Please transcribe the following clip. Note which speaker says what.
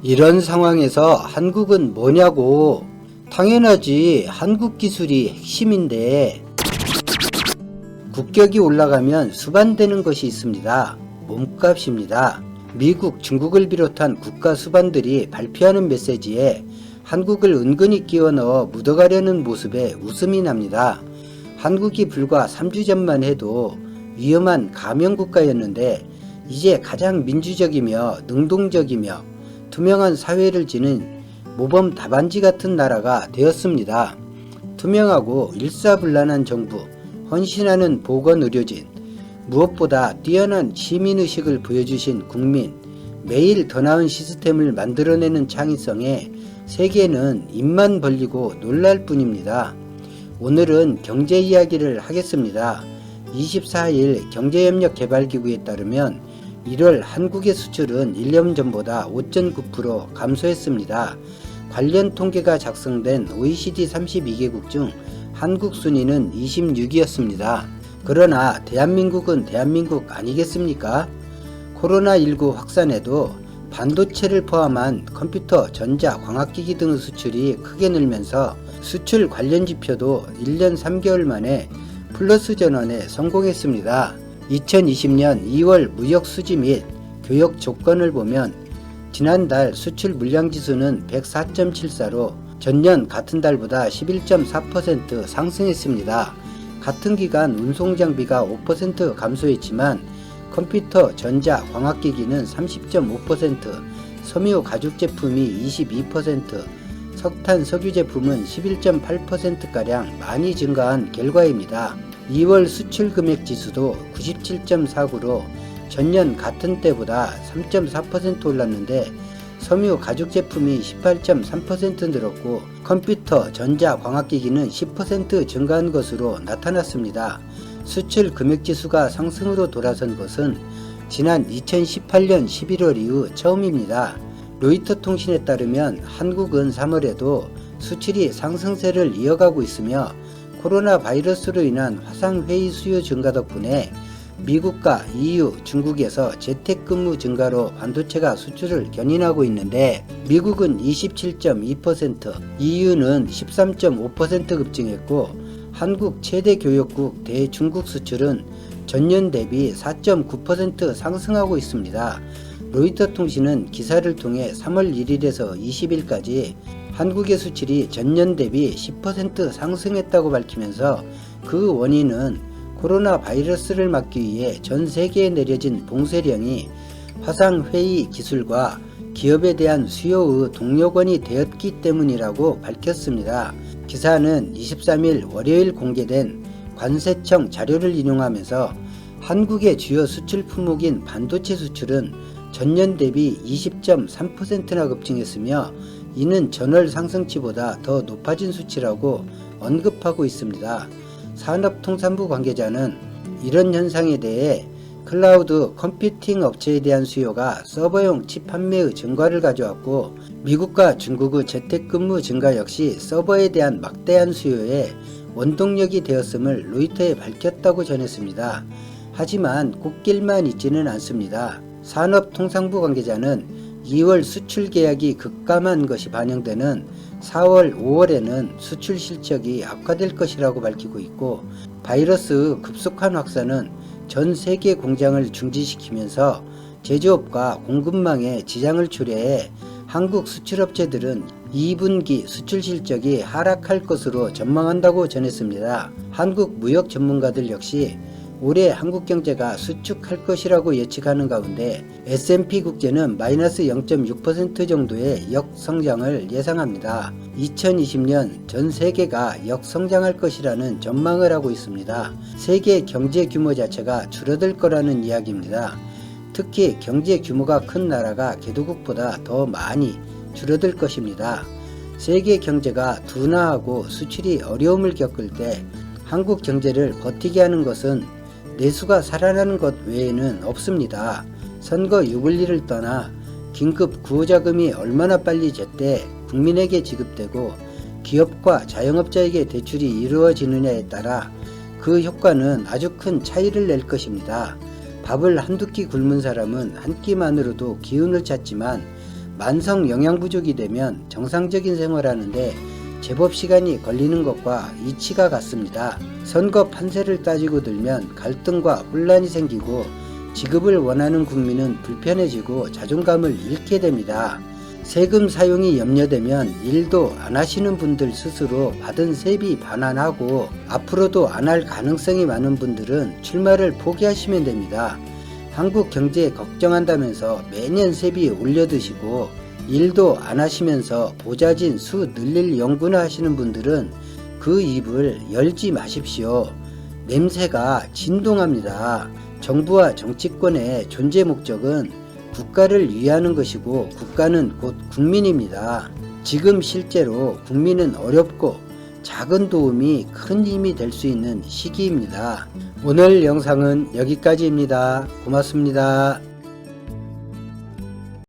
Speaker 1: 이런 상황에서 한국은 뭐냐고. 당연하지. 한국 기술이 핵심인데. 국격이 올라가면 수반되는 것이 있습니다. 몸값입니다. 미국, 중국을 비롯한 국가 수반들이 발표하는 메시지에 한국을 은근히 끼워 넣어 묻어가려는 모습에 웃음이 납니다. 한국이 불과 3주 전만 해도 위험한 가면국가였는데 이제 가장 민주적이며 능동적이며 투명한 사회를 지닌 모범 답안지 같은 나라가 되었습니다. 투명하고 일사불란한 정부, 헌신하는 보건의료진, 무엇보다 뛰어난 시민의식을 보여주신 국민, 매일 더 나은 시스템을 만들어내는 창의성에 세계는 입만 벌리고 놀랄 뿐입니다. 오늘은 경제 이야기를 하겠습니다. 24일 경제협력개발기구에 따르면 1월 한국의 수출은 1년 전보다 5.9% 감소했습니다. 관련 통계가 작성된 OECD 32개국 중 한국 순위는 26위였습니다. 그러나 대한민국은 대한민국 아니겠습니까? 코로나19 확산에도 반도체를 포함한 컴퓨터, 전자, 광학기기 등의 수출이 크게 늘면서 수출 관련 지표도 1년 3개월 만에 플러스 전환에 성공했습니다. 2020년 2월 무역 수지 및 교역 조건을 보면 지난달 수출 물량지수는 104.74로 전년 같은 달보다 11.4% 상승했습니다. 같은 기간 운송장비가 5% 감소했지만 컴퓨터, 전자, 광학기기는 30.5%, 섬유 가죽제품이 22%, 석탄, 석유 제품은 11.8%가량 많이 증가한 결과입니다. 2월 수출 금액 지수도 97.49로 전년 같은 때보다 3.4% 올랐는데 섬유 가죽 제품이 18.3% 늘었고 컴퓨터, 전자, 광학기기는 10% 증가한 것으로 나타났습니다. 수출 금액 지수가 상승으로 돌아선 것은 지난 2018년 11월 이후 처음입니다. 로이터 통신에 따르면 한국은 3월에도 수출이 상승세를 이어가고 있으며 코로나 바이러스로 인한 화상회의 수요 증가 덕분에 미국과 EU, 중국에서 재택근무 증가로 반도체가 수출을 견인하고 있는데 미국은 27.2%, EU는 13.5% 급증했고 한국 최대 교역국 대중국 수출은 전년 대비 4.9% 상승하고 있습니다. 로이터 통신은 기사를 통해 3월 1일에서 20일까지 한국의 수출이 전년 대비 10% 상승했다고 밝히면서 그 원인은 코로나 바이러스를 막기 위해 전 세계에 내려진 봉쇄령이 화상회의 기술과 기업에 대한 수요의 동력원이 되었기 때문이라고 밝혔습니다. 기사는 23일 월요일 공개된 관세청 자료를 인용하면서 한국의 주요 수출 품목인 반도체 수출은 전년 대비 20.3%나 급증했으며 이는 전월 상승치보다 더 높아진 수치라고 언급하고 있습니다. 산업통상부 관계자는 이런 현상에 대해 클라우드 컴퓨팅 업체에 대한 수요가 서버용 칩 판매의 증가를 가져왔고 미국과 중국의 재택근무 증가 역시 서버에 대한 막대한 수요에 원동력이 되었음을 로이터에 밝혔다고 전했습니다. 하지만 꽃길만 있지는 않습니다. 산업통상부 관계자는 2월 수출 계약이 급감한 것이 반영되는 4월, 5월에는 수출 실적이 악화될 것이라고 밝히고 있고 바이러스의 급속한 확산은 전 세계 공장을 중지시키면서 제조업과 공급망에 지장을 초래해 한국 수출업체들은 2분기 수출 실적이 하락할 것으로 전망한다고 전했습니다. 한국 무역 전문가들 역시 올해 한국 경제가 수축할 것이라고 예측하는 가운데 S&P 국제는 마이너스 0.6% 정도의 역성장을 예상합니다. 2020년 전 세계가 역성장할 것이라는 전망을 하고 있습니다. 세계 경제 규모 자체가 줄어들 거라는 이야기입니다. 특히 경제 규모가 큰 나라가 개도국보다 더 많이 줄어들 것입니다. 세계 경제가 둔화하고 수출이 어려움을 겪을 때 한국 경제를 버티게 하는 것은 내수가 살아나는 것 외에는 없습니다. 선거 6월일을 떠나 긴급 구호자금이 얼마나 빨리 제때 국민에게 지급되고 기업과 자영업자에게 대출이 이루어지느냐에 따라 그 효과는 아주 큰 차이를 낼 것입니다. 밥을 한두 끼 굶은 사람은 한 끼만으로도 기운을 찾지만 만성 영양 부족이 되면 정상적인 생활하는데 제법 시간이 걸리는 것과 이치가 같습니다. 선거 판세를 따지고 들면 갈등과 혼란이 생기고 지급을 원하는 국민은 불편해지고 자존감을 잃게 됩니다. 세금 사용이 염려되면 일도 안 하시는 분들 스스로 받은 세비 반환하고 앞으로도 안 할 가능성이 많은 분들은 출마를 포기하시면 됩니다. 한국 경제 걱정한다면서 매년 세비 올려드시고 일도 안 하시면서 보자진 수 늘릴 연구나 하시는 분들은 그 입을 열지 마십시오. 냄새가 진동합니다. 정부와 정치권의 존재 목적은 국가를 위하는 것이고 국가는 곧 국민입니다. 지금 실제로 국민은 어렵고 작은 도움이 큰 힘이 될 수 있는 시기입니다. 오늘 영상은 여기까지입니다. 고맙습니다.